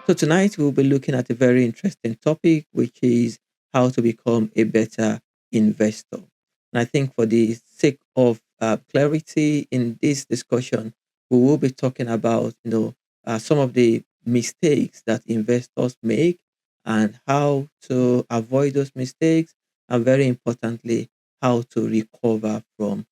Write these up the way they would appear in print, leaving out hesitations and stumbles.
So tonight we'll be looking at a very interesting topic, which is how to become a better investor. And I think for the sake of clarity in this discussion, we will be talking about some of the mistakes that investors make and how to avoid those mistakes, and very importantly, how to recover from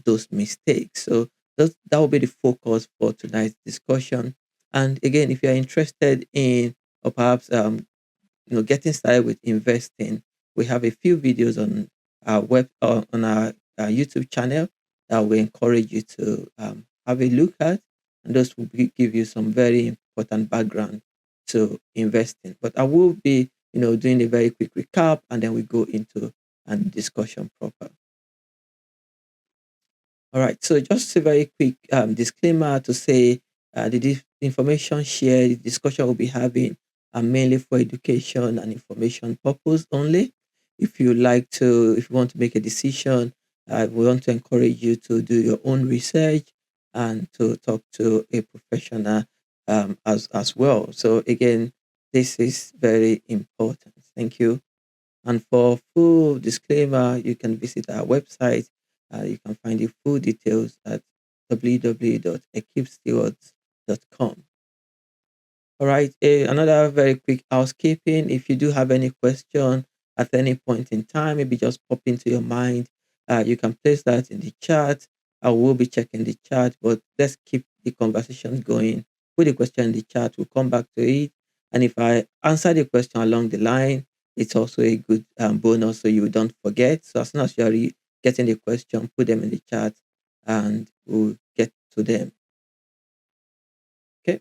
those mistakes. So that will be the focus for tonight's discussion. And again, if you're interested in or perhaps getting started with investing, we have a few videos on our on our YouTube channel that we encourage you to have a look at, and those will give you some very important background to investing. But I will be doing a very quick recap, and then we go into a discussion proper. All right. So just a very quick disclaimer to say the information shared, the discussion we'll be having are mainly for education and information purpose only. If you want to make a decision, we want to encourage you to do your own research and to talk to a professional as well. So again, this is very important. Thank you. And for full disclaimer, you can visit our website. You can find the full details at www.equipstewards.com. All right. Another very quick housekeeping. If you do have any question at any point in time, maybe just pop into your mind, you can place that in the chat. I will be checking the chat, but let's keep the conversation going. Put the question in the chat. We'll come back to it. And if I answer the question along the line, it's also a good bonus so you don't forget. So as soon as you're getting the question, put them in the chat and we'll get to them. Okay.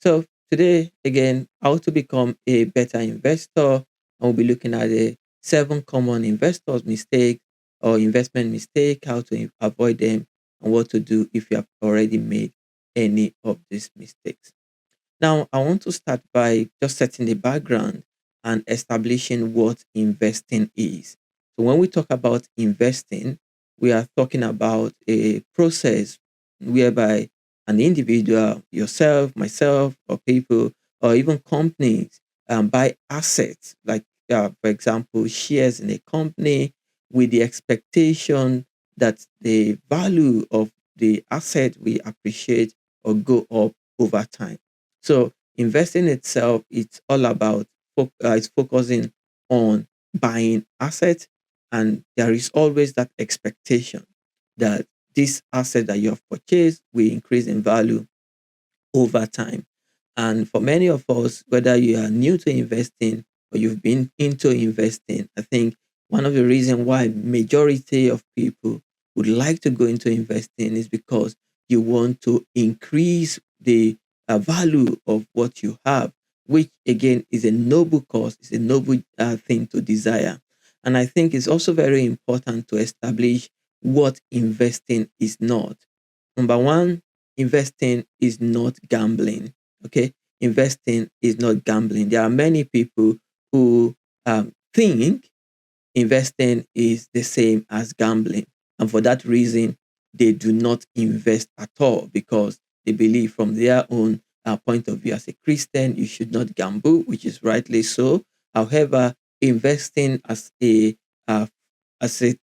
So today, again, how to become a better investor. And we'll be looking at the 7 common investors mistake or investment mistake, how to avoid them, and what to do if you have already made any of these mistakes. Now, I want to start by just setting the background and establishing what investing is. So, when we talk about investing, we are talking about a process whereby an individual, yourself, myself, or people, or even companies buy assets, like, for example, shares in a company with the expectation that the value of the asset will appreciate or go up over time. So investing itself, it's all about it's focusing on buying assets, and there is always that expectation that this asset that you have purchased will increase in value over time. And for many of us, whether you are new to investing or you've been into investing, I think one of the reasons why majority of people would like to go into investing is because you want to increase the value of what you have, which again is a noble cause, is a noble thing to desire. And I think it's also very important to establish what investing is not. Number one, investing is not gambling. Okay, investing is not gambling. There are many people who think investing is the same as gambling, and for that reason, they do not invest at all because they believe, from their own point of view, as a Christian, you should not gamble, which is rightly so. However, investing uh, as a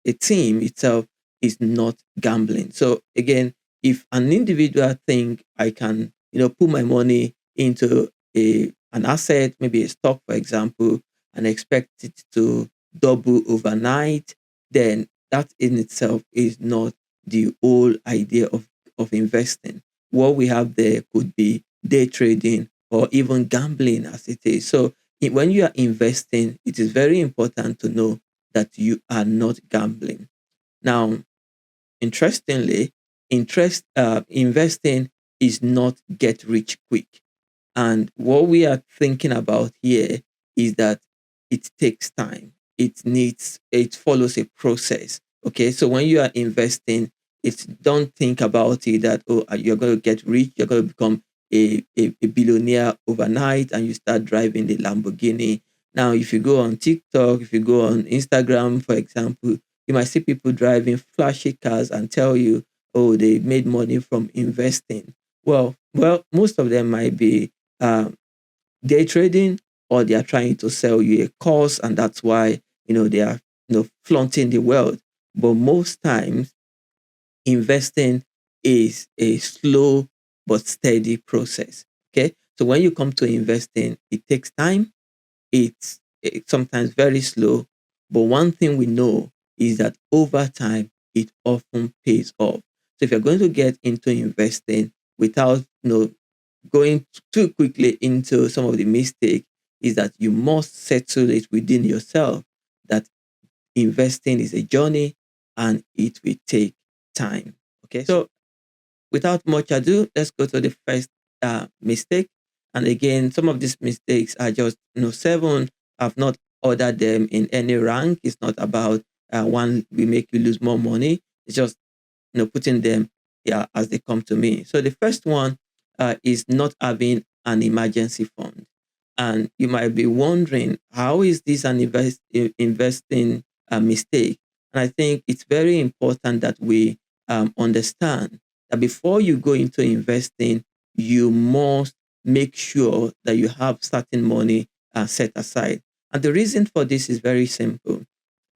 a team itself is not gambling. So again, if an individual think I can put my money into a an asset, maybe a stock, for example, and expect it to double overnight, then that in itself is not the whole idea of investing. What we have there could be day trading or even gambling as it is. So when you are investing, it is very important to know that you are not gambling. Now, interestingly, investing is not get rich quick. And what we are thinking about here is that it takes time. It follows a process. Okay. So when you are investing, it's don't think about it that, oh, you're going to get rich, you're going to become a billionaire overnight and you start driving the Lamborghini. Now, if you go on TikTok, if you go on Instagram, for example, you might see people driving flashy cars and tell you, oh, they made money from investing. Well, most of them might be um, day trading, or they are trying to sell you a course, and that's why they are flaunting the wealth. But most times, investing is a slow but steady process. Okay, so when you come to investing, it takes time. It's sometimes very slow, but one thing we know is that over time it often pays off. So if you're going to get into investing without going too quickly into some of the mistake, is that you must settle it within yourself that investing is a journey and it will take time. Okay, so without much ado, let's go to the first mistake. And again, some of these mistakes are just seven. I've not ordered them in any rank. It's not about one will make you lose more money. It's just putting them as they come to me. So the first one is not having an emergency fund. And you might be wondering, how is this an investing mistake? And I think it's very important that we understand that before you go into investing, you must make sure that you have certain money set aside. And the reason for this is very simple.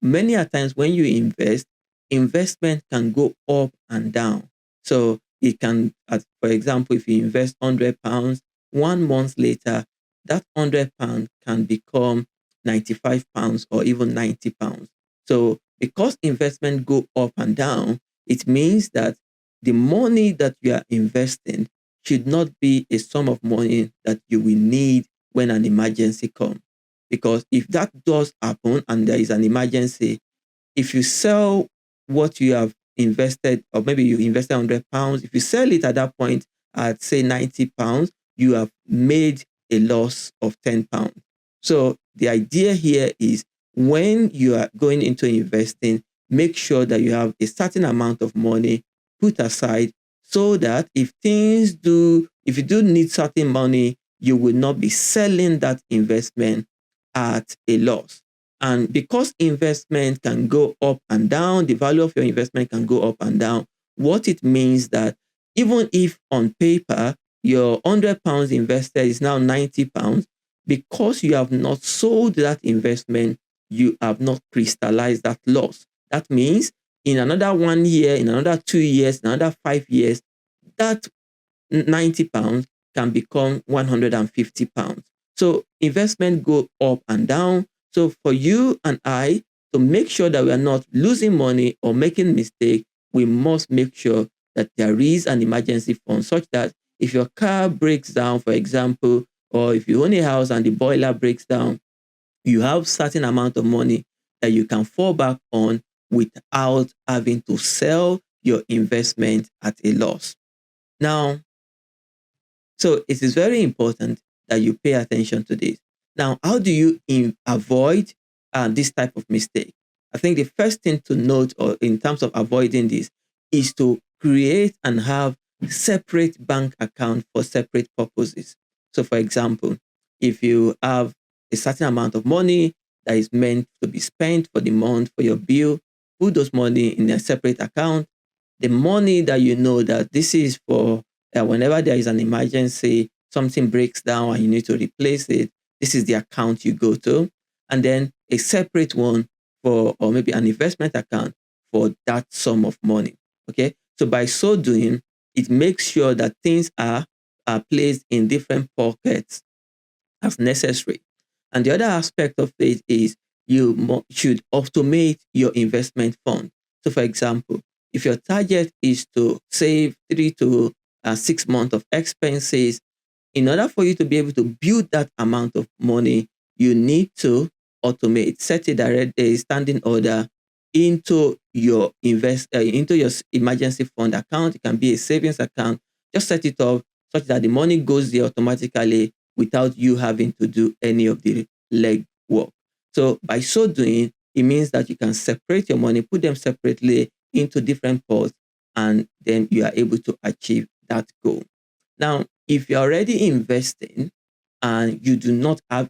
Many a times when you invest, investment can go up and down. So it can, for example, if you invest £100, 1 month later, that £100 can become £95 or even £90. So because investment go up and down, it means that the money that you are investing should not be a sum of money that you will need when an emergency comes. Because if that does happen and there is an emergency, if you sell what you have invested, or maybe you invested £100, if you sell it at that point at say £90, you have made a loss of £10. So the idea here is when you are going into investing, make sure that you have a certain amount of money put aside so that if you do need certain money, you will not be selling that investment at a loss. And because investment can go up and down, the value of your investment can go up and down. What it means that even if on paper your £100 invested is now £90, because you have not sold that investment, you have not crystallized that loss. That means in another 1 year, in another 2 years, in another 5 years, that £90 can become £150. So investment go up and down. So for you and I to make sure that we are not losing money or making mistake, we must make sure that there is an emergency fund such that if your car breaks down, for example, or if you own a house and the boiler breaks down, you have certain amount of money that you can fall back on without having to sell your investment at a loss. Now, so it is very important that you pay attention to this. Now, how do you avoid this type of mistake? I think the first thing to note, or in terms of avoiding this, is to create and have separate bank account for separate purposes. So, for example, if you have a certain amount of money that is meant to be spent for the month for your bill, put those money in a separate account. The money that you know that this is for whenever there is an emergency, something breaks down and you need to replace it, this is the account you go to. And then a separate one for, or maybe an investment account for that sum of money. Okay. So by so doing, it makes sure that things are placed in different pockets as necessary. And the other aspect of it is you should automate your investment fund. So, for example, if your target is to save 3 to 6 months of expenses, in order for you to be able to build that amount of money, you need to automate, set a direct a standing order into your emergency fund account. It can be a savings account. Just set it up such that the money goes there automatically without you having to do any of the leg work. So by so doing, it means that you can separate your money, put them separately into different pots, and then you are able to achieve that goal. Now, if you're already investing and you do not have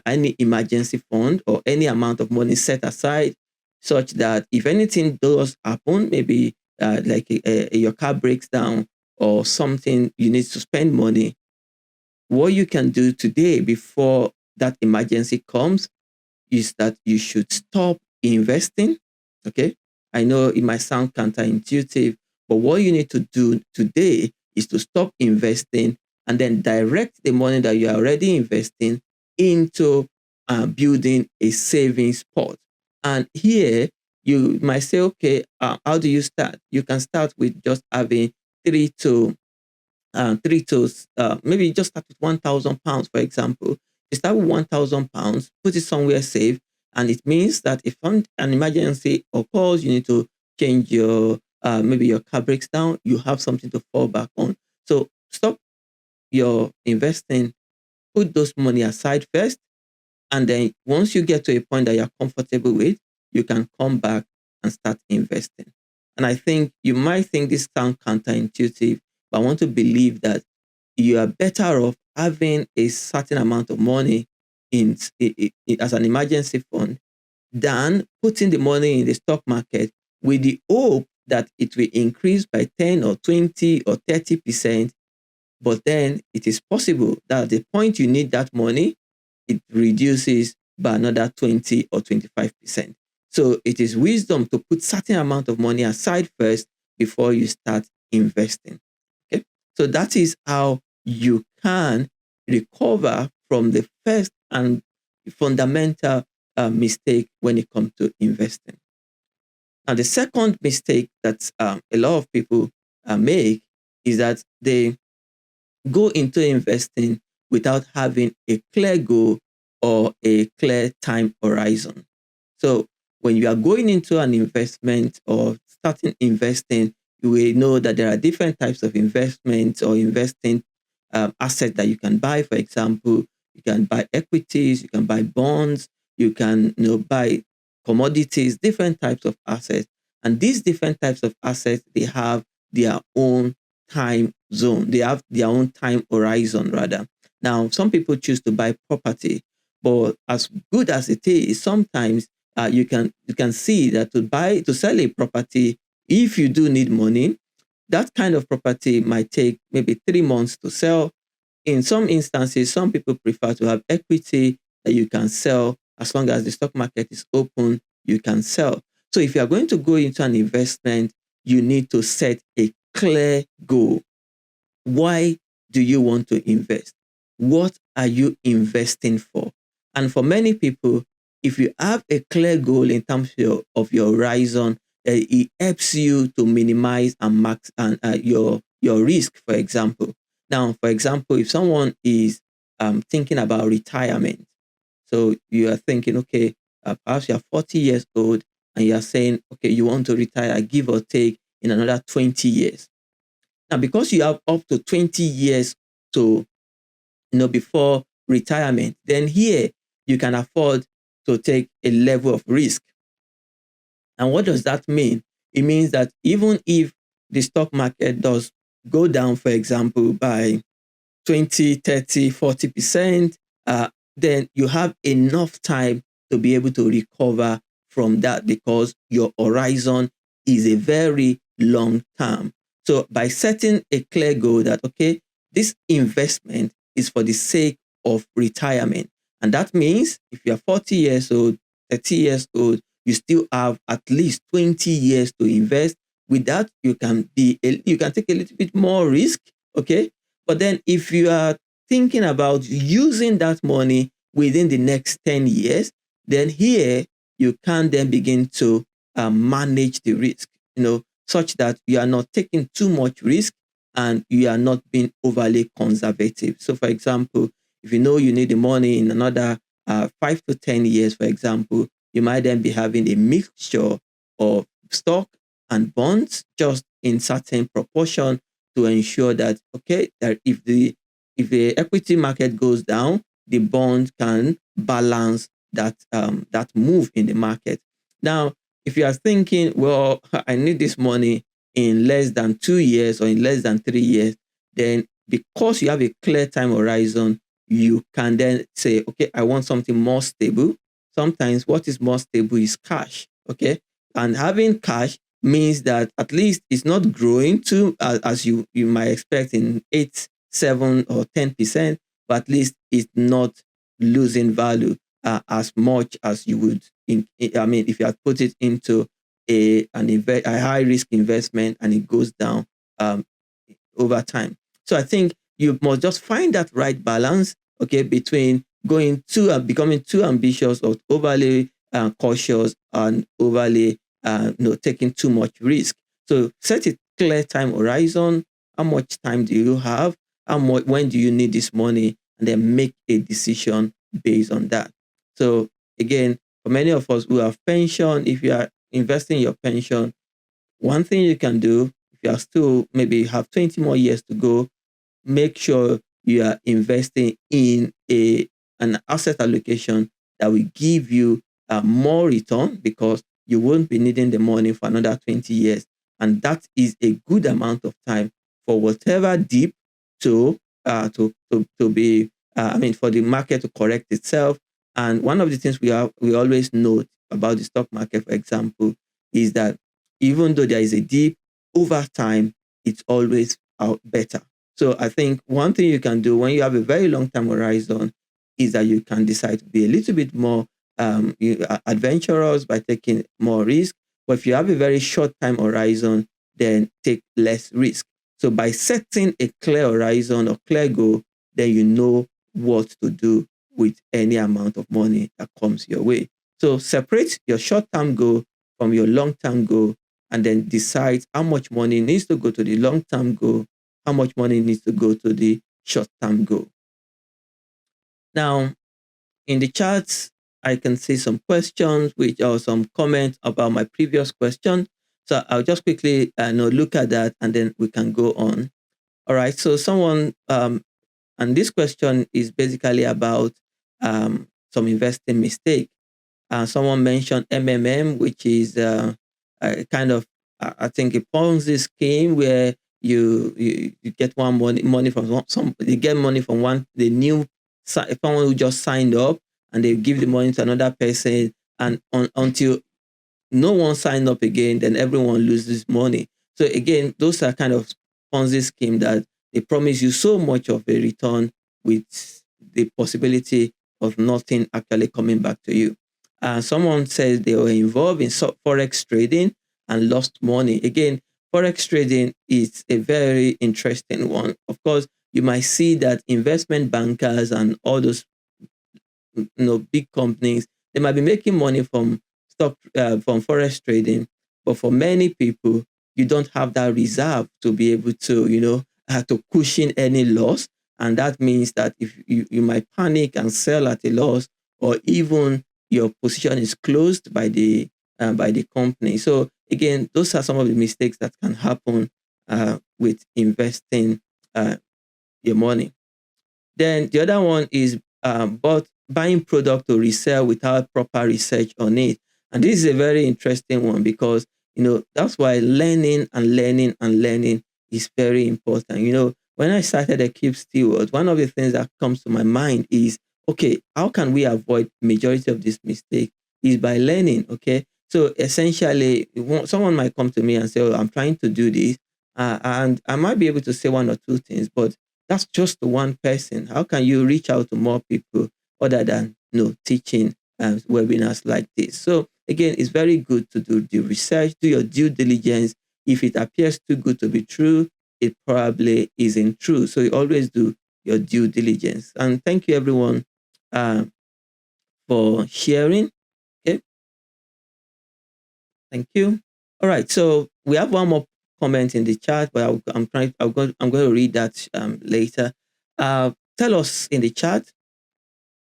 any emergency fund or any amount of money set aside, such that if anything does happen, maybe like your car breaks down or something you need to spend money, what you can do today before that emergency comes is that you should stop investing. Okay. I know it might sound counterintuitive, but what you need to do today is to stop investing and then direct the money that you are already investing into building a savings pot. And here you might say, okay, how do you start? You can start with just having three to maybe just start with £1,000, for example. You start with £1,000, put it somewhere safe, and it means that if an emergency occurs, you need to change your maybe your car breaks down, you have something to fall back on. So stop your investing, put those money aside first, and then once you get to a point that you're comfortable with, you can come back and start investing. And I think you might think this sounds counterintuitive, but I want to believe that you are better off having a certain amount of money as an emergency fund than putting the money in the stock market with the hope that it will increase by 10 or 20 or 30%. But then it is possible that at the point you need that money, it reduces by another 20 or 25%. So it is wisdom to put certain amount of money aside first before you start investing. Okay. So that is how you can recover from the first and fundamental mistake when it comes to investing. Now, the second mistake that a lot of people make is that they go into investing without having a clear goal or a clear time horizon. So when you are going into an investment or starting investing, you will know that there are different types of investments or investing assets that you can buy. For example, you can buy equities, you can buy bonds, you can buy commodities, different types of assets. And these different types of assets, they have their own time zone. They have their own time horizon, rather. Now, some people choose to buy property, but as good as it is, sometimes you can see that to sell a property, if you do need money, that kind of property might take maybe 3 months to sell. In some instances, some people prefer to have equity that you can sell as long as the stock market is open, you can sell. So if you are going to go into an investment, you need to set a clear goal. Why do you want to invest? What are you investing for? And for many people, if you have a clear goal in terms of your horizon, it helps you to minimize and max and your risk. For example, now, for example, if someone is thinking about retirement, so you are thinking, okay, perhaps you are 40 years old and you are saying, okay, you want to retire, give or take, in another 20 years. Now, because you have up to 20 years to, before retirement, then here you can afford to take a level of risk. And what does that mean? It means that even if the stock market does go down, for example, by 20, 30, 40%, then you have enough time to be able to recover from that because your horizon is a very long term. So by setting a clear goal that, okay, this investment is for the sake of retirement. And that means if you're 40 years old, 30 years old, you still have at least 20 years to invest. With that, you can take a little bit more risk, okay? But then if you are thinking about using that money within the next 10 years, then here you can then begin to manage the risk, such that you are not taking too much risk and you are not being overly conservative. So, for example, if you know you need the money in another 5 to 10 years, for example, you might then be having a mixture of stock and bonds just in certain proportion to ensure that, okay, that if the equity market goes down, the bond can balance that move in the market. Now, if you are thinking, well, I need this money in less than 2 years or in less than 3 years, then because you have a clear time horizon, you can then say, okay, I want something more stable. Sometimes what is more stable is cash. Okay. And having cash means that at least it's not growing too as you might expect in 8, 7, or 10%, but at least it's not losing value as much as you would. I mean, if you had put it into a high risk investment and it goes down um, over time. So I think you must just find that right balance, okay, between going too and becoming too ambitious or overly cautious and overly taking too much risk. So set a clear time horizon. How much time do you have? How much? When do you need this money? And then make a decision based on that. So again, for many of us who have pension, if you are investing your pension, one thing you can do, if you are still maybe have 20 more years to go, make sure you are investing in an asset allocation that will give you more return, because you won't be needing the money for another 20 years. And that is a good amount of time for whatever dip to be, I mean, for the market to correct itself. And one of the things we always note about the stock market, for example, is that even though there is a dip, over time, it's always out better. So I think one thing you can do when you have a very long time horizon is that you can decide to be a little bit more adventurous by taking more risk. But if you have a very short time horizon, then take less risk. So by setting a clear horizon or clear goal, then you know what to do with any amount of money that comes your way. So separate your short-term goal from your long-term goal, and then decide how much money needs to go to the long-term goal, how much money needs to go to the short-term goal. Now, in the charts, I can see some questions, which are some comments about my previous question. So I'll just quickly look at that, and then we can go on. All right. So someone, and this question is basically about some investing mistake. Someone mentioned MMM, which is a kind of, I think, a Ponzi scheme where you get one money from you get money from the new someone who just signed up, and they give the money to another person, and until no one signed up again, then everyone loses money. So again, those are kind of Ponzi scheme that they promise you so much of a return with the possibility of nothing actually coming back to you. Someone says they were involved in forex trading and lost money. Again, forex trading is a very interesting one. Of course, you might see that investment bankers and all those big companies, they might be making money from from forex trading, but for many people, you don't have that reserve to be able to to cushion any loss. And that means that if you might panic and sell at a loss, or even your position is closed by the company. So again, those are some of the mistakes that can happen with investing your money. Then the other one is buying product to resell without proper research on it. And this is a very interesting one, because that's why learning and learning and learning is very important. When I started a Keep Steward, one of the things that comes to my mind is, okay, how can we avoid majority of this mistake? Is by learning. Okay, so essentially, someone might come to me and say, "Oh, I'm trying to do this," and I might be able to say one or two things, but that's just one person. How can you reach out to more people other than teaching webinars like this? So again, it's very good to do the research, do your due diligence. If it appears too good to be true, it probably isn't true. So you always do your due diligence. And thank you everyone uh, for sharing. Okay, thank you. All right, so we have one more comment in the chat, but I'm going to read that later. Tell us in the chat,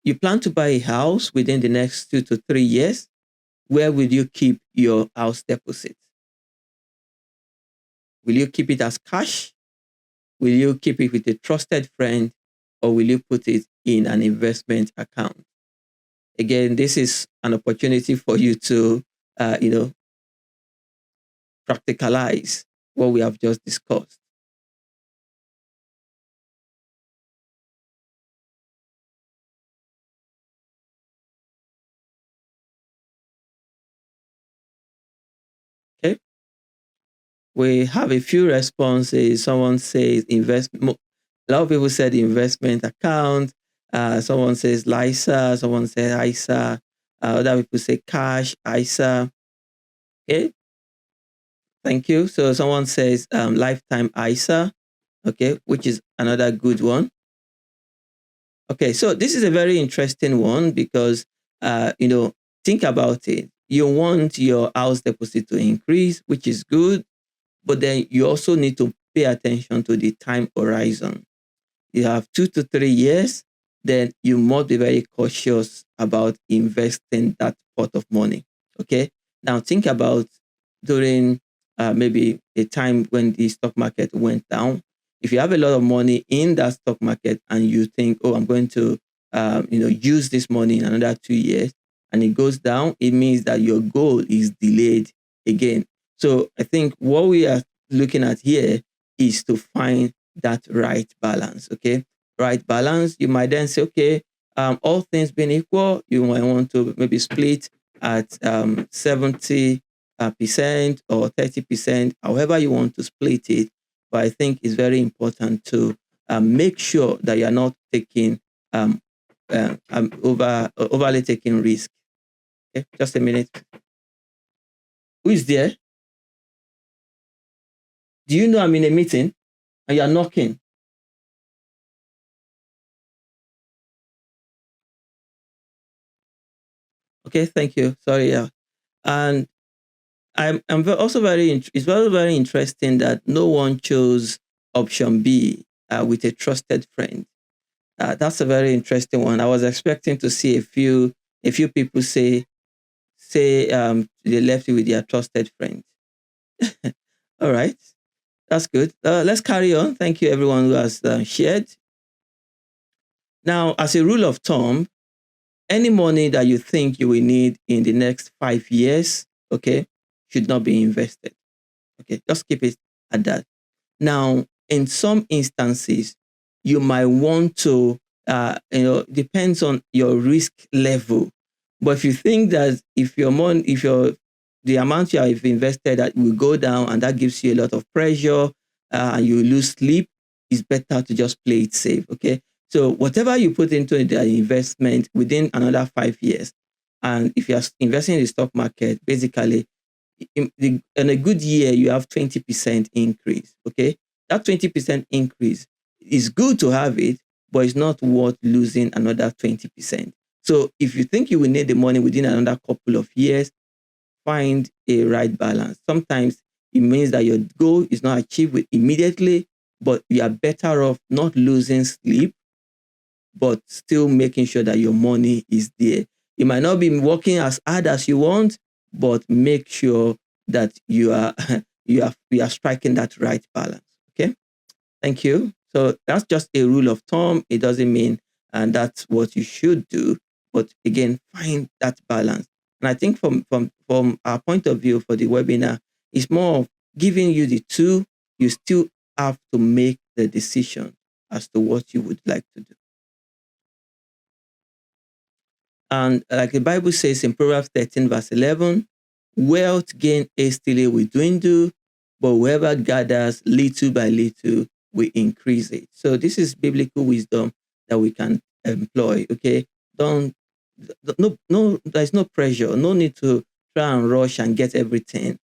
you plan to buy a house within the next 2 to 3 years. Where will you keep your house deposit? Will you keep it as cash? Will you keep it with a trusted friend? Or will you put it in an investment account? Again, this is an opportunity for you to, practicalize what we have just discussed. Okay. we have a few responses. Someone says a lot of people said investment account. Someone says LISA. Someone says ISA. Other people say cash, ISA. Okay, thank you. So someone says lifetime ISA. Okay, which is another good one. Okay, so this is a very interesting one because think about it. You want your house deposit to increase, which is good, but then you also need to pay attention to the time horizon. You have 2 to 3 years, then you must be very cautious about investing that pot of money. Okay. Now think about during maybe a time when the stock market went down. If you have a lot of money in that stock market and you think, oh, I'm going to use this money in another 2 years, and it goes down, it means that your goal is delayed again. So I think what we are looking at here is to find that right balance. Okay, right balance. You might then say, okay, all things being equal, you might want to maybe split at 70% or 30%, however you want to split it. But I think it's very important to make sure that you're not taking overly taking risk. Okay, just a minute. Who is there? Do you know I'm in a meeting and you're knocking? Okay, thank you. Sorry, yeah. And also it's very, very interesting that no one chose option B with a trusted friend. That's a very interesting one. I was expecting to see a few people say they left it with their trusted friend. All right, that's good. Let's carry on. Thank you, everyone who has shared. Now, as a rule of thumb, any money that you think you will need in the next 5 years, okay, should not be invested. Okay, just keep it at that. Now, in some instances, you might want to, depends on your risk level. But if you think that if the amount you have invested that will go down and that gives you a lot of pressure and you lose sleep, it's better to just play it safe. Okay. So whatever you put into the investment within another 5 years, and if you're investing in the stock market, basically in a good year, you have 20% increase. Okay. That 20% increase is good to have it, but it's not worth losing another 20%. So if you think you will need the money within another couple of years, find a right balance. Sometimes it means that your goal is not achieved immediately, but you are better off not losing sleep, but still making sure that your money is there. You might not be working as hard as you want, but make sure that you are you are striking that right balance. Okay. Thank you. So that's just a rule of thumb. It doesn't mean and that's what you should do. But again, find that balance. And I think from our point of view for the webinar, it's more of giving you the tool. You still have to make the decision as to what you would like to do. And like the Bible says in Proverbs 13, verse 11, wealth gained hastily will dwindle, but whoever gathers little by little will increase it. So this is biblical wisdom that we can employ. Okay. Don't, no, there's no pressure. No need to try and rush and get everything.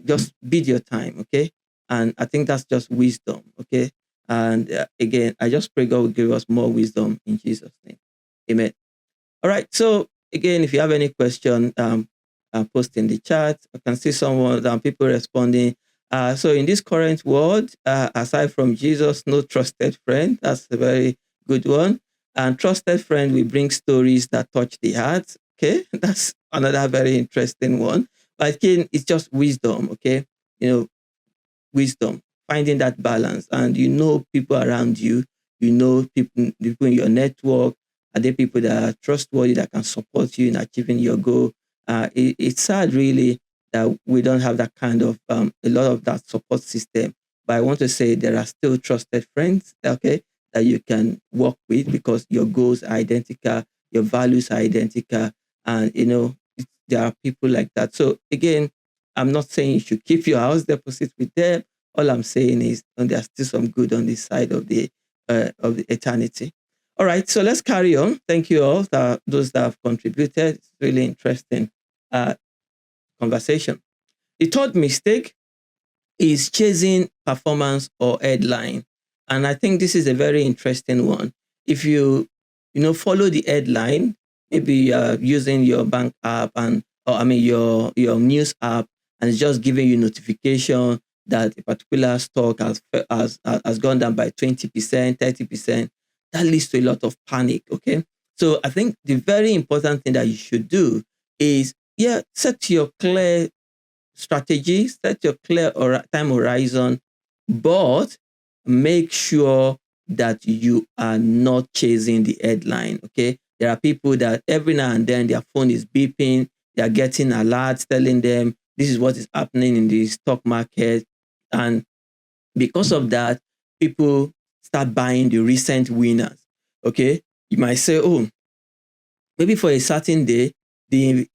Just bid your time. Okay. And I think that's just wisdom. Okay. And again, I just pray God will give us more wisdom in Jesus' name. Amen. All right. So again, if you have any question, post in the chat. I can see people responding. So in this current world, aside from Jesus, no trusted friend. That's a very good one. And trusted friend will bring stories that touch the heart. Okay, that's another very interesting one. But again, it's just wisdom. Okay, wisdom, finding that balance, and people around you. People in your network. Are there people that are trustworthy that can support you in achieving your goal? It's sad, really, that we don't have that kind of a lot of that support system. But I want to say there are still trusted friends, okay, that you can work with because your goals are identical, your values are identical, and there are people like that. So again, I'm not saying you should keep your house deposit with them. All I'm saying is there's still some good on this side of the eternity. All right, so let's carry on. Thank you all, those that have contributed. It's really interesting uh, conversation. The third mistake is chasing performance or headline. And I think this is a very interesting one. If follow the headline, maybe you're using your bank app or I mean your news app, and it's just giving you notification that a particular stock has gone down by 20%, 30%. That leads to a lot of panic. Okay. So I think the very important thing that you should do is, yeah, set your clear strategy, set your clear time horizon, but make sure that you are not chasing the headline. Okay. There are people that every now and then their phone is beeping, they are getting alerts telling them this is what is happening in the stock market. And because of that, people start buying the recent winners. Okay. You might say, oh, maybe for a certain day, the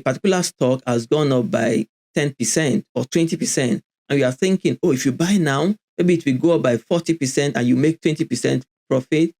particular stock has gone up by 10% or 20%. And you are thinking, oh, if you buy now, maybe it will go up by 40% and you make 20% profit.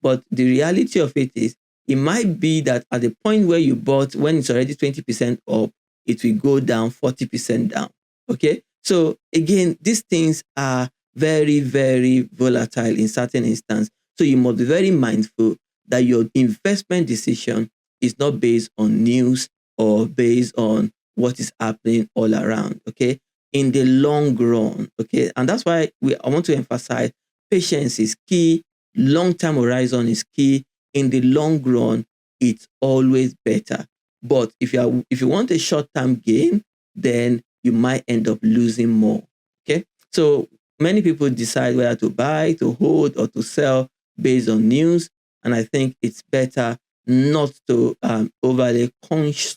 But the reality of it is, it might be that at the point where you bought, when it's already 20% up, it will go down 40% down. Okay. So again, these things are very, very volatile in certain instances. So you must be very mindful that your investment decision is not based on news or based on what is happening all around. Okay. In the long run. Okay. And that's why I want to emphasize patience is key. Long-term horizon is key. In the long run, it's always better. But if you want a short-term gain, then you might end up losing more. Okay. So many people decide whether to buy, to hold, or to sell based on news. And I think it's better not to overly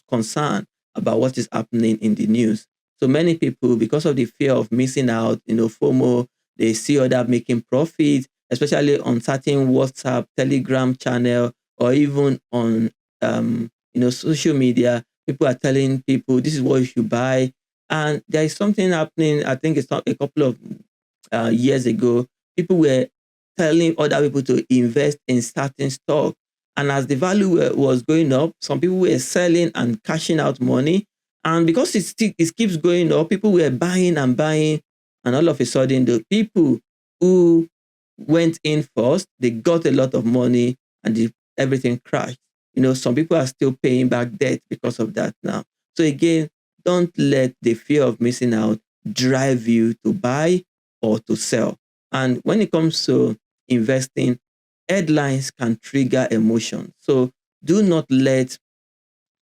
concern about what is happening in the news. So many people, because of the fear of missing out, FOMO, they see other making profits, especially on certain WhatsApp, Telegram channel, or even on social media. People are telling people this is what you should buy, and there is something happening. I think it's not a couple of years ago. People were telling other people to invest in certain stock, and as the value was going up, some people were selling and cashing out money, and because it keeps going up, people were buying and buying, and all of a sudden, the people who went in first, they got a lot of money, and everything crashed. Some people are still paying back debt because of that now. So again, don't let the fear of missing out drive you to buy or to sell. And when it comes to investing, headlines can trigger emotion. So do not let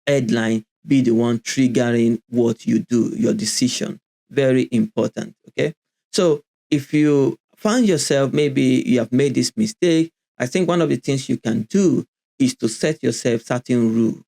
headline be the one triggering what you do, your decision. Very important. Okay. So if you find yourself, maybe you have made this mistake, I think one of the things you can do is to set yourself certain rules.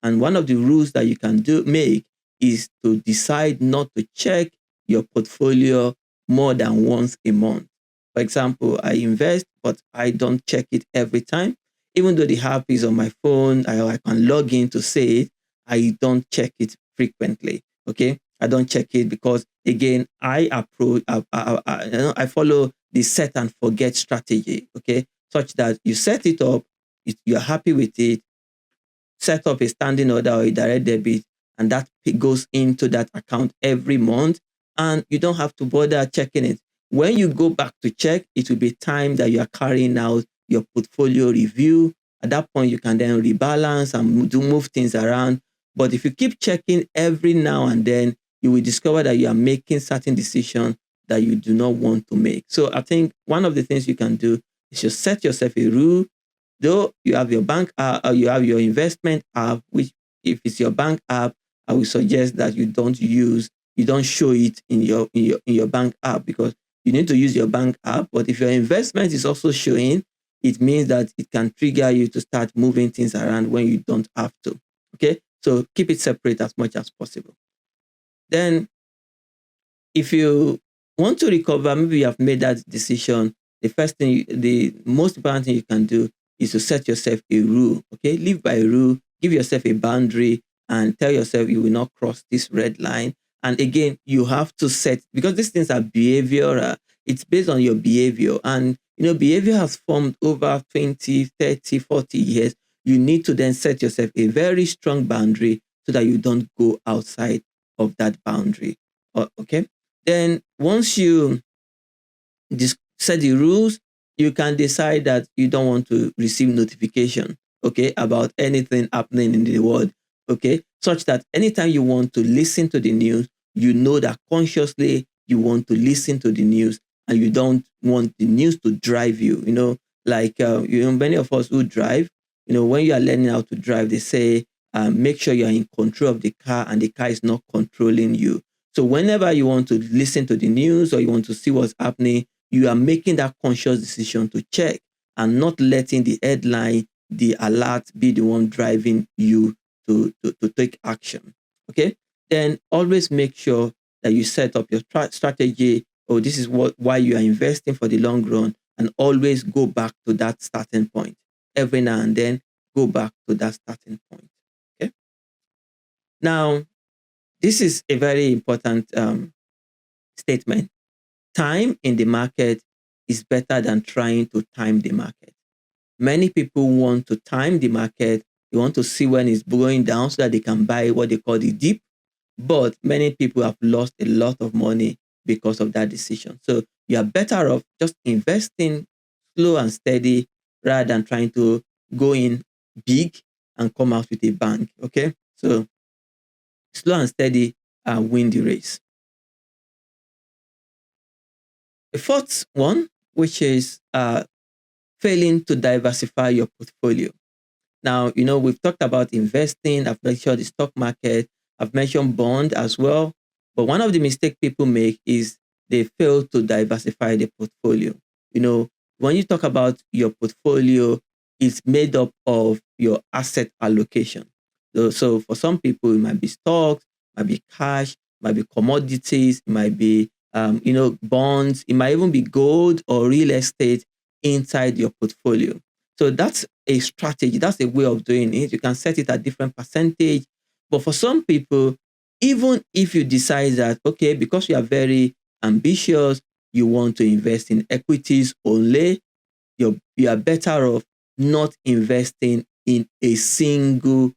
And one of the rules that you can make is to decide not to check your portfolio more than once a month. For example, I invest, but I don't check it every time. Even though the app is on my phone, I can log in to see it, I don't check it frequently. Okay. I don't check it because, again, I follow the set and forget strategy. Okay. Such that you set it up, you're happy with it, set up a standing order or a direct debit, and that goes into that account every month, and you don't have to bother checking it. When you go back to check, it will be time that you are carrying out your portfolio review. At that point, you can then rebalance and move things around. But if you keep checking every now and then, you will discover that you are making certain decisions that you do not want to make. So I think one of the things you can do is just set yourself a rule. Though you have your bank app, or you have your investment app, which if it's your bank app, I would suggest that you don't show it in your bank app, because you need to use your bank app. But if your investment is also showing, it means that it can trigger you to start moving things around when you don't have to. Okay. So keep it separate as much as possible. Then if you want to recover, maybe you have made that decision, the most important thing you can do is to set yourself a rule. Okay. Live by a rule, give yourself a boundary, and tell yourself you will not cross this red line. And again, you have to set, because these things are behavioral. It's based on your behavior. And, behavior has formed over 20, 30, 40 years. You need to then set yourself a very strong boundary so that you don't go outside of that boundary. Okay. Then once you set the rules, you can decide that you don't want to receive notification, okay, about anything happening in the world, okay, such that anytime you want to listen to the news, you know that consciously you want to listen to the news and you don't want the news to drive you. Like many of us who drive, when you are learning how to drive, they say make sure you are in control of the car and the car is not controlling you. So whenever you want to listen to the news or you want to see what's happening, you are making that conscious decision to check and not letting the headline, the alert be the one driving you to take action. Okay. Then always make sure that you set up your strategy. Oh, this is why you are investing for the long run, and always go back to that starting point. Every now and then, go back to that starting point. Okay. Now, this is a very important statement. Time in the market is better than trying to time the market. Many people want to time the market. They want to see when it's going down so that they can buy what they call the dip. But many people have lost a lot of money because of that decision. So you are better off just investing slow and steady rather than trying to go in big and come out with a bang. Okay. So slow and steady and win the race. The fourth one, which is failing to diversify your portfolio. Now, we've talked about investing. I've mentioned the stock market. I've mentioned bond as well. But one of the mistakes people make is they fail to diversify the portfolio. When you talk about your portfolio, it's made up of your asset allocation. So for some people, it might be stocks, might be cash, might be commodities, it might be bonds, it might even be gold or real estate inside your portfolio. So that's a strategy. That's a way of doing it. You can set it at different percentage. But for some people, even if you decide that, okay, because you are very ambitious, you want to invest in equities only, you are better off not investing in a single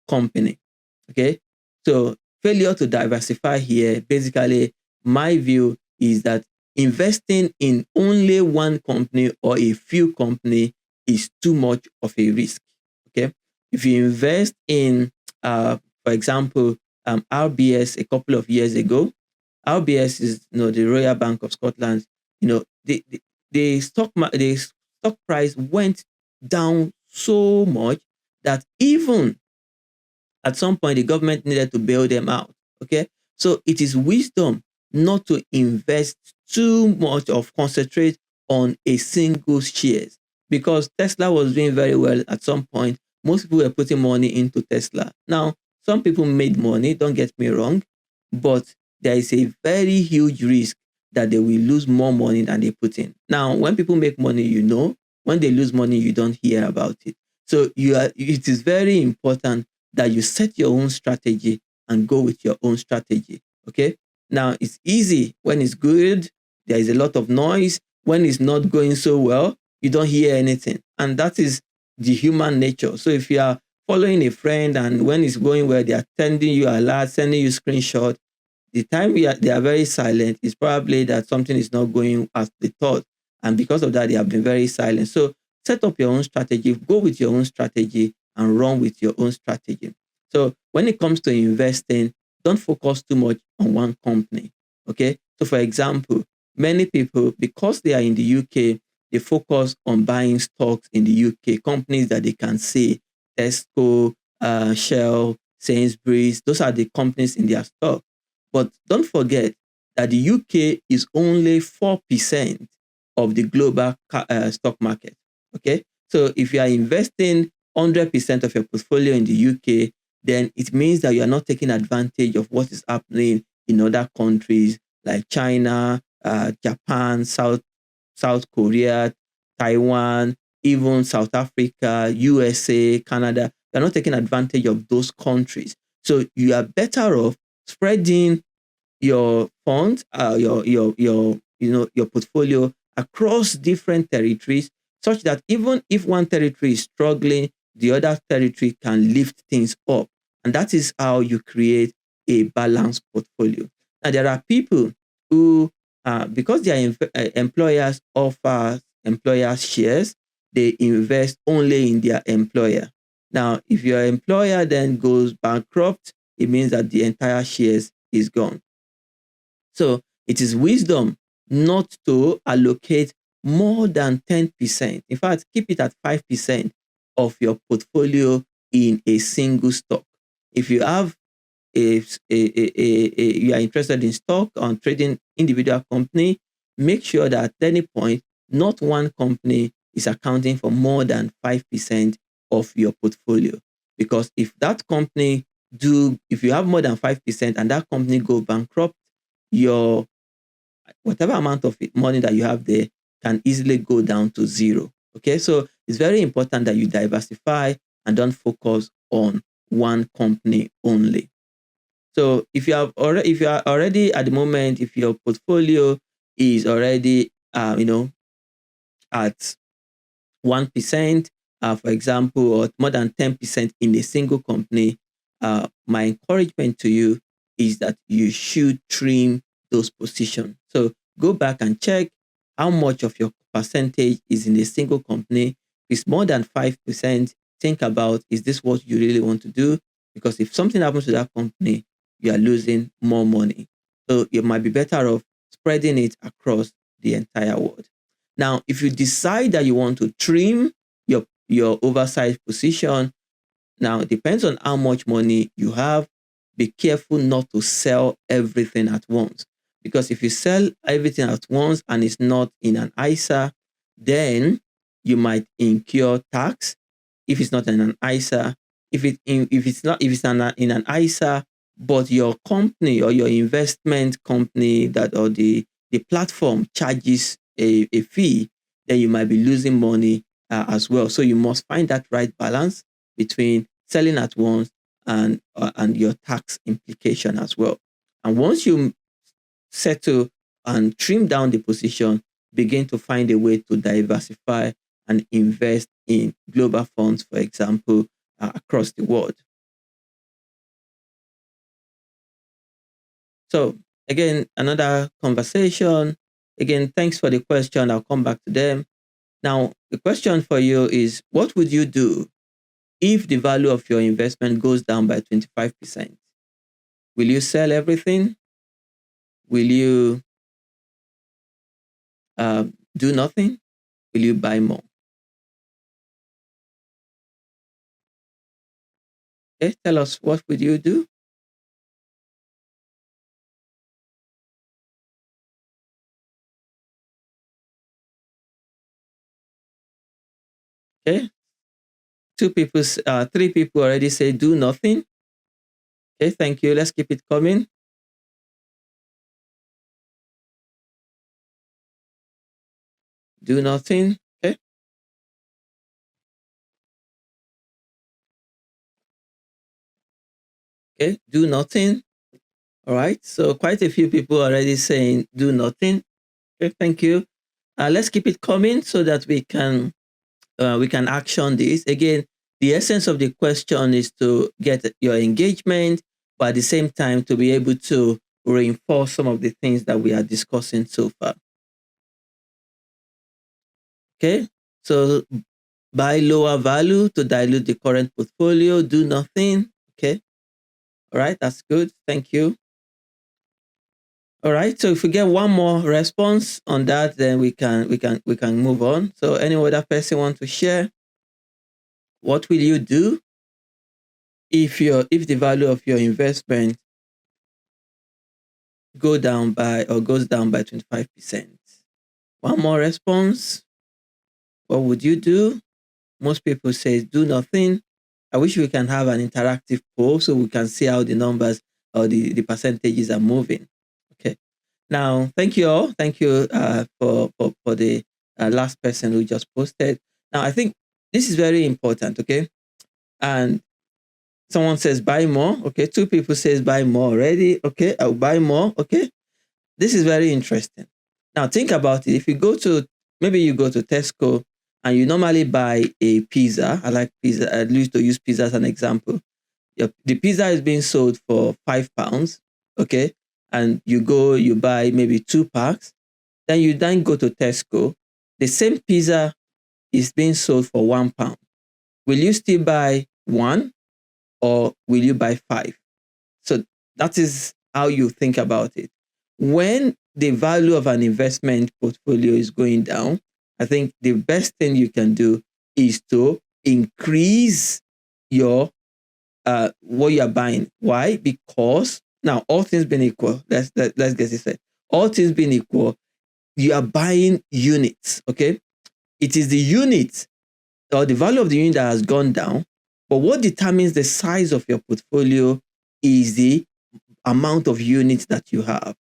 company. Okay. So failure to diversify here, basically, my view is that investing in only one company or a few company is too much of a risk. Okay. If you invest in, for example, RBS a couple of years ago, RBS is the Royal Bank of Scotland. The stock price went down so much that even at some point the government needed to bail them out. Okay. So it is wisdom not to invest too much of concentrate on a single shares, because Tesla was doing very well at some point. Most people were putting money into Tesla. Now, some people made money, don't get me wrong, but there is a very huge risk that they will lose more money than they put in. Now, when people make money, when they lose money, you don't hear about it. So it is very important that you set your own strategy and go with your own strategy. Okay. Now, it's easy when it's good. There is a lot of noise. When it's not going so well, you don't hear anything. And that is the human nature. So if you are following a friend and when it's going well, they are sending you alerts, sending you screenshot, the time they are very silent is probably that something is not going as they thought. And because of that, they have been very silent. So set up your own strategy, go with your own strategy and run with your own strategy. So when it comes to investing, don't focus too much on one company. Okay. So for example, many people, because they are in the UK, they focus on buying stocks in the UK, companies that they can see, Tesco, Shell, Sainsbury's. Those are the companies in their stock. But don't forget that the UK is only 4% of the global stock market. Okay. So if you are investing 100% of your portfolio in the UK, then it means that you are not taking advantage of what is happening in other countries like China, Japan, South Korea, Taiwan, even South Africa, USA, Canada. You're not taking advantage of those countries. So you are better off spreading your funds, your portfolio across different territories, such that even if one territory is struggling, the other territory can lift things up. And that is how you create a balanced portfolio. Now, there are people who, because their employers offer employers shares, they invest only in their employer. Now, if your employer then goes bankrupt, it means that the entire shares is gone. So it is wisdom not to allocate more than 10%. In fact, keep it at 5% of your portfolio in a single stock. If you have you are interested in stock on trading individual company, make sure that at any point, not one company is accounting for more than 5% of your portfolio. Because if you have more than 5% and that company go bankrupt, your whatever amount of money that you have there can easily go down to zero. Okay, so it's very important that you diversify and don't focus on one company only. So if you are already at the moment, if your portfolio is already at 1%, for example, or more than 10% in a single company, my encouragement to you is that you should trim those positions. So go back and check how much of your percentage is in a single company. If it's more than 5%, think about, is this what you really want to do? Because if something happens to that company, you are losing more money. So you might be better off spreading it across the entire world. Now, if you decide that you want to trim your oversized position, now it depends on how much money you have. Be careful not to sell everything at once. Because if you sell everything at once and it's not in an ISA, then you might incur tax. If it's not in an ISA, if it's in an ISA, but your company or your investment company or the platform charges a fee, then you might be losing money as well. So you must find that right balance between selling at once and your tax implication as well. And once you settle and trim down the position, begin to find a way to diversify and invest in global funds, for example, across the world. So again, another conversation. Again, thanks for the question. I'll come back to them. Now, the question for you is, what would you do if the value of your investment goes down by 25%? Will you sell everything? Will you do nothing? Will you buy more? Okay, tell us, what would you do? Okay, three people already say do nothing. Okay, thank you. Let's keep it coming. Do nothing. Okay. Okay, do nothing. All right. So quite a few people already saying do nothing. Okay, thank you. Let's keep it coming so that we can action this. Again, the essence of the question is to get your engagement, but at the same time to be able to reinforce some of the things that we are discussing so far. Okay. So buy lower value to dilute the current portfolio, do nothing. Okay. All right. That's good. Thank you. All right. So if we get one more response on that, then we can move on. So any other person want to share? What will you do if the value of your investment goes down by 25%? One more response. What would you do? Most people say do nothing. I wish we can have an interactive poll so we can see how the numbers or the percentages are moving. Okay. Now, thank you all. Thank you for the last person who just posted. Now, I think this is very important. Okay. And Someone says buy more. Okay. Two people says buy more already. Okay. I'll buy more. Okay. This is very interesting. Now think about it. If you go to, maybe you go to Tesco and you normally buy a pizza. I like pizza. I used to use pizza as an example. The pizza is being sold for £5. Okay. And you go, you buy maybe 2 packs. Then you then go to Tesco. The same pizza is being sold for £1. Will you still buy one or will you buy five? So that is how you think about it. When the value of an investment portfolio is going down, I think the best thing you can do is to increase your what you are buying. Why? Because now all things being equal, let's get this right. All things being equal, you are buying units. Okay, it is the unit or the value of the unit that has gone down. But what determines the size of your portfolio is the amount of units that you have.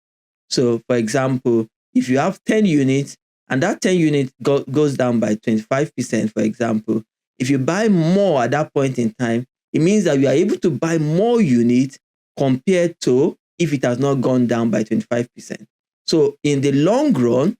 So, for example, if you have 10 units and that 10 units goes down by 25%, for example, if you buy more at that point in time, it means that you are able to buy more units compared to if it has not gone down by 25%. So, in the long run,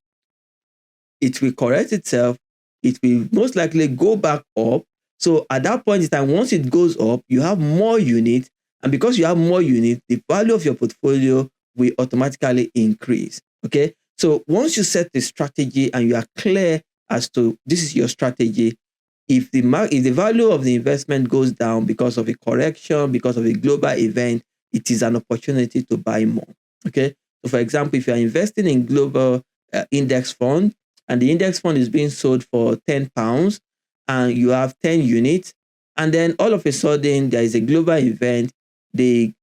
it will correct itself. It will most likely go back up. So at that point in time, once it goes up, you have more units. And because you have more units, the value of your portfolio will automatically increase. Okay. So once you set the strategy and you are clear as to this is your strategy, if the value of the investment goes down because of a correction, because of a global event, it is an opportunity to buy more. Okay. So for example, if you are investing in global index fund, and the index fund is being sold for £10 and you have 10 units, and then all of a sudden there is a global event, the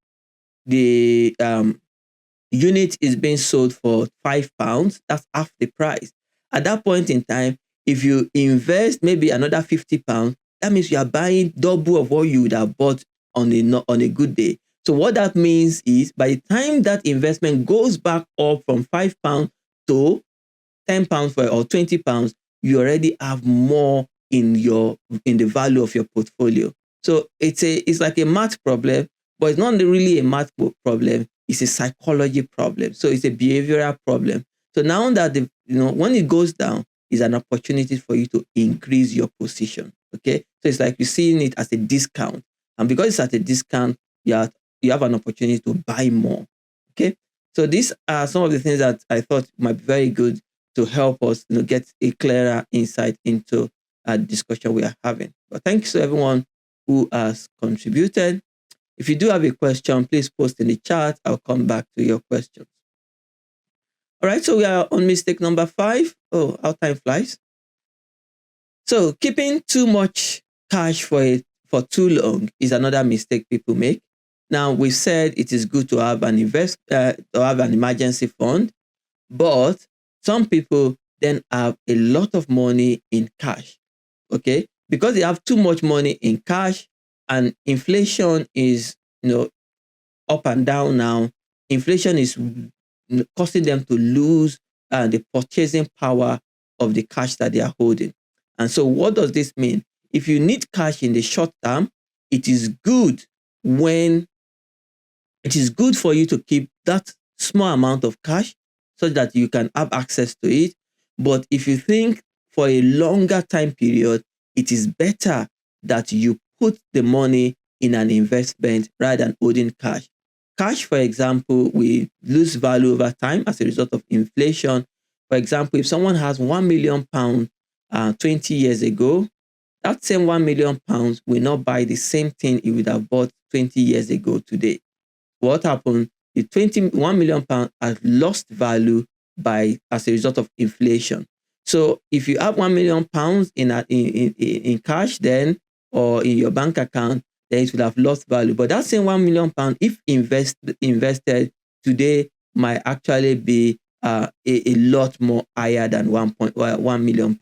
unit is being sold for £5, that's half the price. At that point in time, if you invest maybe another £50, that means you are buying double of what you would have bought on a good day. So what that means is by the time that investment goes back up from £5 to £10 for or £20, you already have more in the value of your portfolio. So it's like a math problem, but it's not really a math problem. It's a psychology problem. So it's a behavioral problem. So now that when it goes down, is an opportunity for you to increase your position. Okay, so it's like you're seeing it as a discount, and because it's at a discount, you have an opportunity to buy more. Okay, so these are some of the things that I thought might be very good to help us get a clearer insight into the discussion we are having. But thanks to everyone who has contributed. If you do have a question, please post in the chat. I'll come back to your questions. All right, so we are on mistake number 5. Oh, how time flies. So keeping too much cash for too long is another mistake people make. Now, we said it is good to have an emergency fund, but some people then have a lot of money in cash. Okay, because they have too much money in cash, and inflation is up and down now. Inflation is causing them to lose the purchasing power of the cash that they are holding. And so what does this mean? If you need cash in the short term, it is good for you to keep that small amount of cash so that you can have access to it. But if you think for a longer time period, it is better that you put the money in an investment rather than holding cash. Cash, for example, will lose value over time as a result of inflation. For example, if someone has £1 million 20 years ago, that same £1 million will not buy the same thing he would have bought 20 years ago today. What happened? The £21 million has lost value as a result of inflation. So if you have £1 million in cash then, or in your bank account, then it would have lost value. But that same £1 million, if invested today, might actually be a lot more higher than £1 million.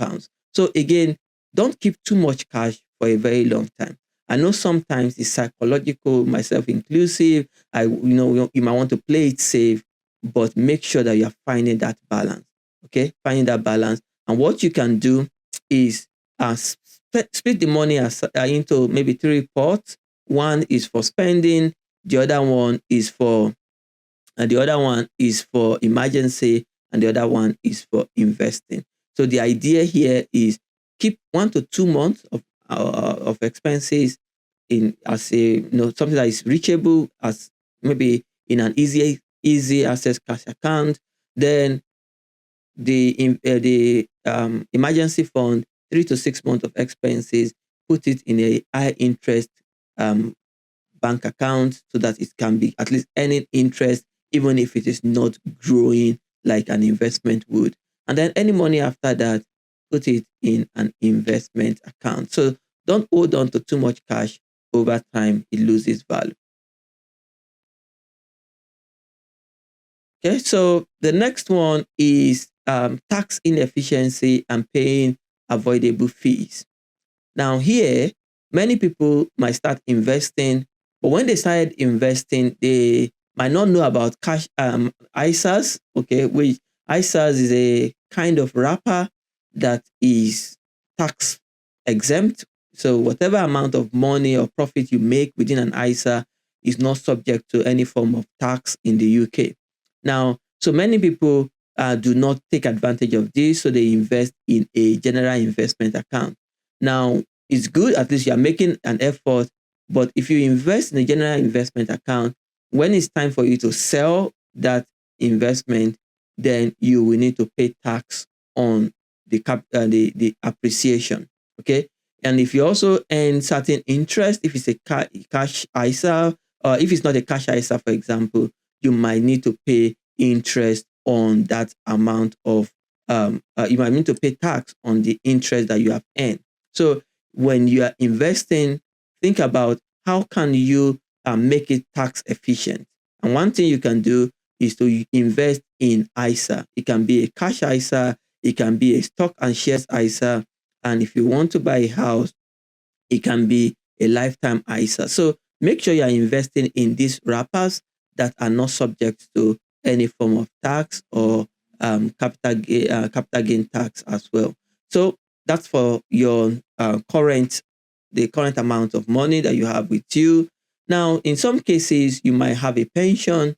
So again, don't keep too much cash for a very long time. I know sometimes it's psychological, myself inclusive. You might want to play it safe, but make sure that you're finding that balance. Okay, finding that balance. And what you can do is split the money into maybe 3 pots. one is for spending, the other one is for and the other one is for emergency, and the other one is for investing. So the idea here is keep 1 to 2 months of expenses in as something that is reachable, as maybe in an easy access cash account. Then the emergency fund, 3 to 6 months of expenses, put it in a high interest um, bank account so that it can be at least earning interest, even if it is not growing like an investment would. And then any money after that, put it in an investment account. So don't hold on to too much cash. Over time, it loses value. Okay, so the next one is tax inefficiency and paying avoidable fees. Now, here, many people might start investing, but when they started investing, they might not know about cash ISAs. Okay, which ISAs is a kind of wrapper that is tax exempt. So whatever amount of money or profit you make within an ISA is not subject to any form of tax in the UK. Now, so many people do not take advantage of this, so they invest in a general investment account. Now, it's good, at least you are making an effort, but if you invest in a general investment account, when it's time for you to sell that investment, then you will need to pay tax on the appreciation. Okay. And if you also earn certain interest, if it's a cash ISA, or if it's not a cash ISA, for example, you might need to pay interest on that amount of you might need to pay tax on the interest that you have earned. So when you are investing, think about how can you make it tax efficient. And one thing you can do is to invest in ISA. It can be a cash ISA, it can be a stock and shares ISA, and if you want to buy a house, it can be a lifetime ISA. So make sure you are investing in these wrappers that are not subject to any form of tax or capital gain tax as well. So that's for your the current amount of money that you have with you. Now, in some cases, you might have a pension.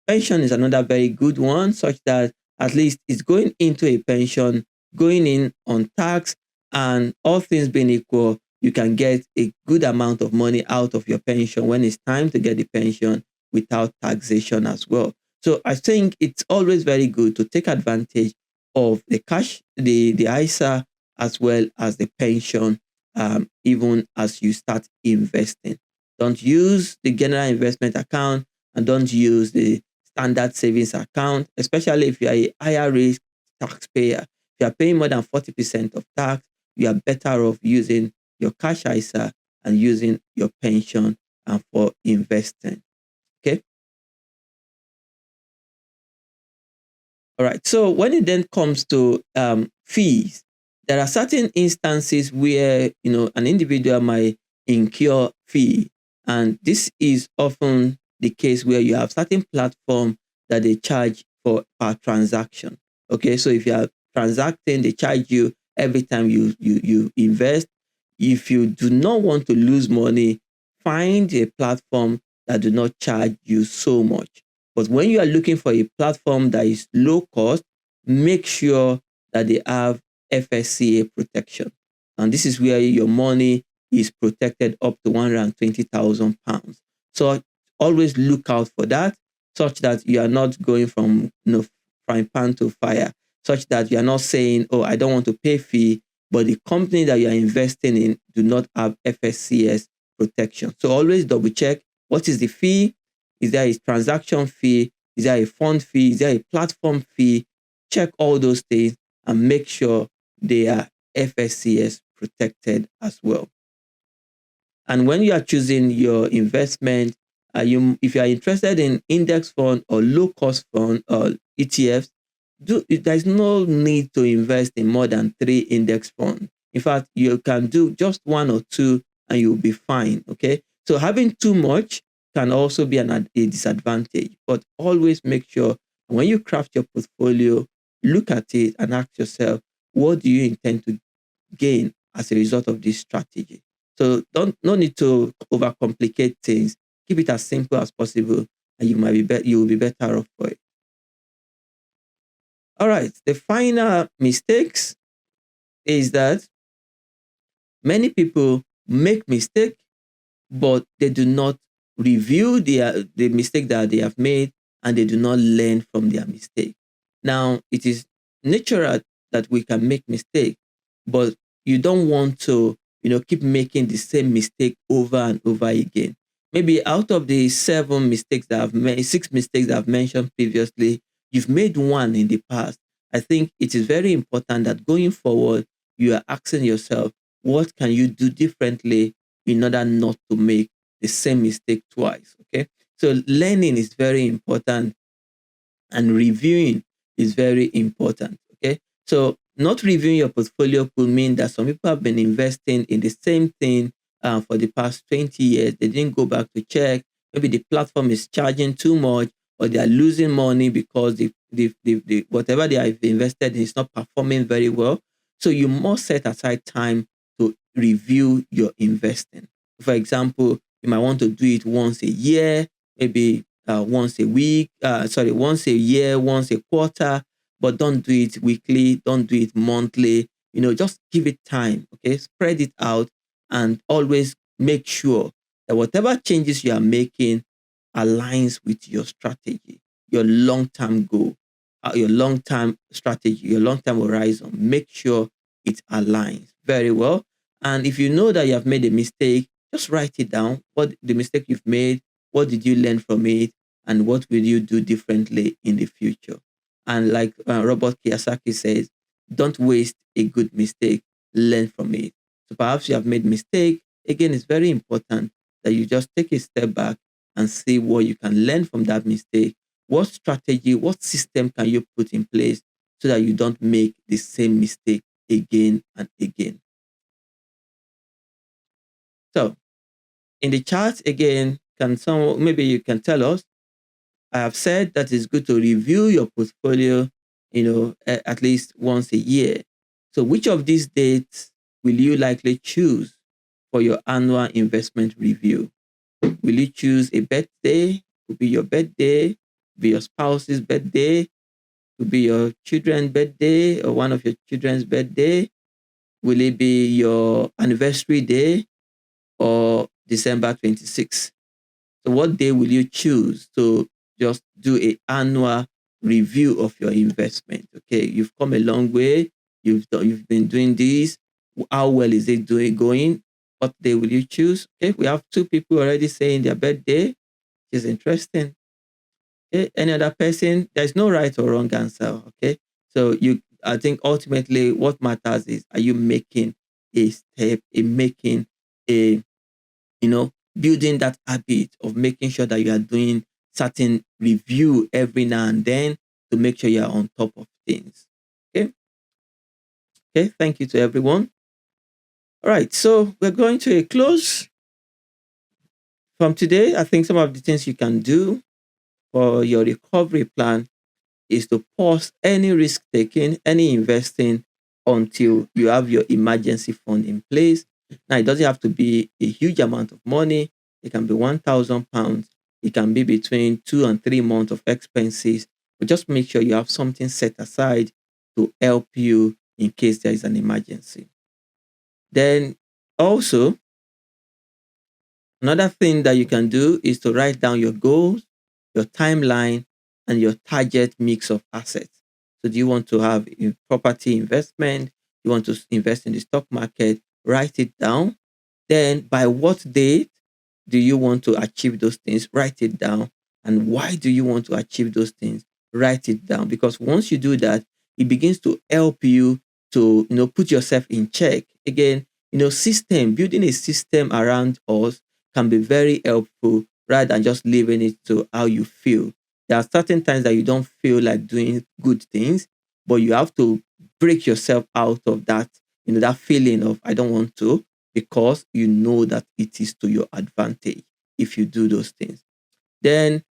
Pension is another very good one, such that at least it's going into a pension, going in on tax, and all things being equal, you can get a good amount of money out of your pension when it's time to get the pension without taxation as well. So I think it's always very good to take advantage of the cash, the ISA, as well as the pension, even as you start investing. Don't use the general investment account and don't use the standard savings account, especially if you are a higher risk taxpayer. If you are paying more than 40% of tax, you are better off using your cash ISA and using your pension and for investing. Okay. All right. So when it then comes to fees, there are certain instances where an individual might incur fee, and this is often the case where you have certain platform that they charge for per transaction. Okay, so if you are transacting, they charge you every time you invest. If you do not want to lose money, find a platform that do not charge you so much. But when you are looking for a platform that is low cost, make sure that they have FSCA protection. And this is where your money is protected up to £120,000. So always look out for that, such that you are not going from frying pan to fire, such that you are not saying, oh, I don't want to pay fee, but the company that you are investing in do not have FSCS protection. So always double check, what is the fee? Is there a transaction fee? Is there a fund fee? Is there a platform fee? Check all those things and make sure they are FSCS protected as well. And when you are choosing your investment, if you are interested in index fund or low cost fund or ETFs, there's no need to invest in more than 3 index funds. In fact, you can do just 1 or 2 and you'll be fine. Okay. So having too much can also be a disadvantage, but always make sure when you craft your portfolio, look at it and ask yourself, what do you intend to gain as a result of this strategy? So don't no need to overcomplicate things. Keep it as simple as possible, and you will be better off for it. All right. The final mistakes is that many people make mistake, but they do not review the mistake that they have made, and they do not learn from their mistake. Now, it is natural that we can make mistake, but you don't want to, keep making the same mistake over and over again. Maybe out of the seven mistakes that I've made, six mistakes that I've mentioned previously, you've made one in the past. I think it is very important that going forward, you are asking yourself, what can you do differently in order not to make the same mistake twice? Okay. So learning is very important, and reviewing is very important. Okay. So not reviewing your portfolio could mean that some people have been investing in the same thing for the past 20 years. They didn't go back to check. Maybe the platform is charging too much, or they are losing money because the whatever they have invested in is not performing very well. So you must set aside time to review your investing. For example, you might want to do it once a year, maybe once a week, once a year, once a quarter, but don't do it weekly, don't do it monthly. Just give it time, okay? Spread it out, and always make sure that whatever changes you are making aligns with your strategy, your long term goal, your long term strategy, your long term horizon. Make sure it aligns very well. And if you know that you have made a mistake, just write it down. What the mistake you've made, what did you learn from it, and what will you do differently in the future? And like Robert Kiyosaki says, don't waste a good mistake, learn from it. So perhaps you have made mistake. Again, it's very important that you just take a step back and see what you can learn from that mistake. What strategy, what system can you put in place so that you don't make the same mistake again and again? So in the chart again, can some maybe you can tell us, I have said that it's good to review your portfolio, at least once a year. So, which of these dates will you likely choose for your annual investment review? Will you choose a birthday? Could be your birthday, be your spouse's birthday, could be your children's birthday or one of your children's birthday. Will it be your anniversary day or December 26th? So what day will you choose to just do a annual review of your investment? Okay, you've come a long way. You've been doing this. How well is it going? What day will you choose? Okay, we have two people already saying their birthday, which is interesting. Okay, any other person? There's no right or wrong answer. Okay, so I think ultimately what matters is, are you making a step in making a building that habit of making sure that you are doing certain review every now and then to make sure you are on top of things. Okay. Okay. Thank you to everyone. All right. So we're going to a close from today. I think some of the things you can do for your recovery plan is to pause any risk taking, any investing until you have your emergency fund in place. Now, it doesn't have to be a huge amount of money. It can be £1,000. It can be between 2 and 3 months of expenses. But just make sure you have something set aside to help you in case there is an emergency. Then also, another thing that you can do is to write down your goals, your timeline, and your target mix of assets. So, do you want to have a property investment? You want to invest in the stock market? Write it down. Then, by what date do you want to achieve those things? Write it down. And why do you want to achieve those things? Write it down. Because once you do that, it begins to help you to put yourself in check. Again, building a system around us can be very helpful rather than just leaving it to how you feel. There are certain times that you don't feel like doing good things, but you have to break yourself out of that, that feeling of I don't want to, because you know that it is to your advantage if you do those things. Then,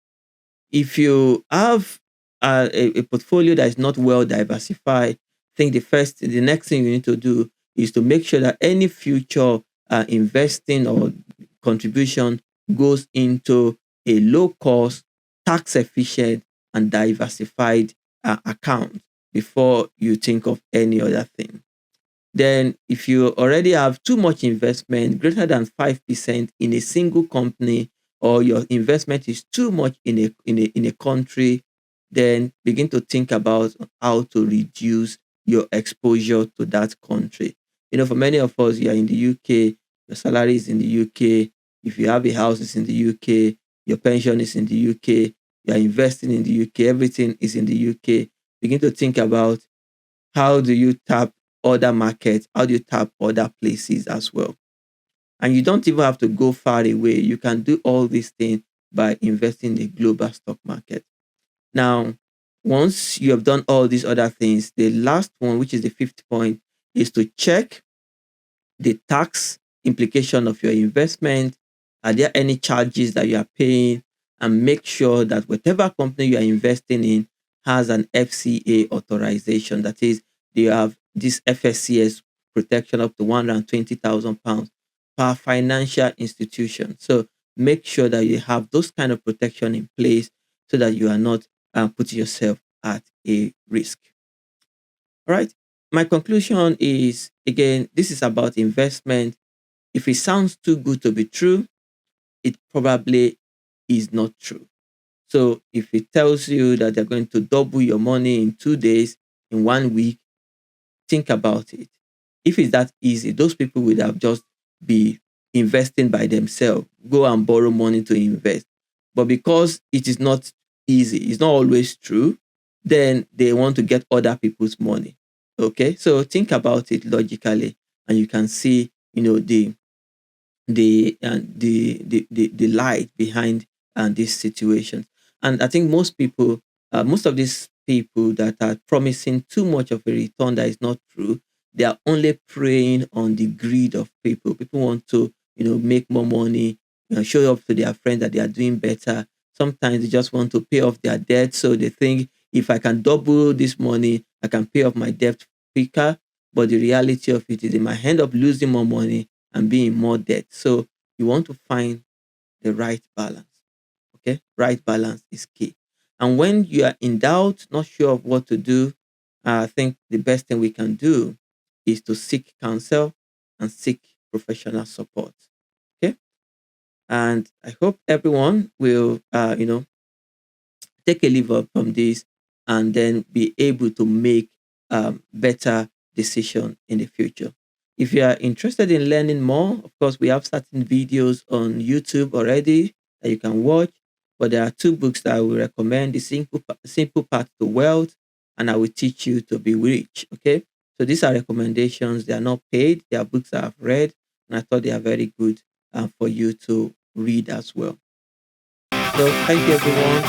if you have a portfolio that is not well diversified, I think the next thing you need to do is to make sure that any future investing or contribution goes into a low cost, tax efficient, and diversified account before you think of any other thing. Then, if you already have too much investment, greater than 5% in a single company, or your investment is too much in a country, then begin to think about how to reduce your exposure to that country. For many of us, you are in the UK, your salary is in the UK. If you have a house, it's in the UK, your pension is in the UK, you are investing in the UK, everything is in the UK. Begin to think about how do you tap other markets? How do you tap other places as well? And you don't even have to go far away. You can do all these things by investing in the global stock market. Now, once you have done all these other things, the last one, which is the fifth point, is to check the tax implication of your investment. Are there any charges that you are paying? And make sure that whatever company you are investing in has an FCA authorization. That is, they have this FSCS protection up to £120,000 per financial institution. So make sure that you have those kind of protection in place so that you are not putting yourself at a risk. All right. My conclusion is, again, this is about investment. If it sounds too good to be true, it probably is not true. So if it tells you that they're going to double your money in 2 days, in 1 week, think about it. If it's that easy, those people would have just be investing by themselves, go and borrow money to invest. But because it is not easy, it's not always true, then they want to get other people's money. Okay, so think about it logically, and you can see, the light behind these situations. And I think most of these people that are promising too much of a return that is not true, they are only preying on the greed of people. People want to, make more money, show up to their friends that they are doing better. Sometimes they just want to pay off their debt. So they think, if I can double this money, I can pay off my debt quicker. But the reality of it is they might end up losing more money and be in more debt. So you want to find the right balance. Okay, right balance is key. And when you are in doubt, not sure of what to do, I think the best thing we can do is to seek counsel and seek professional support. Okay, and I hope everyone will, take a leave up from this and then be able to make better decision in the future. If you are interested in learning more, of course, we have certain videos on YouTube already that you can watch. But there are two books that I will recommend: The Simple Path to Wealth, and I will teach you to be rich. Okay. So these are recommendations. They are not paid. They are books that I've read, and I thought they are very good for you to read as well. So thank you, everyone.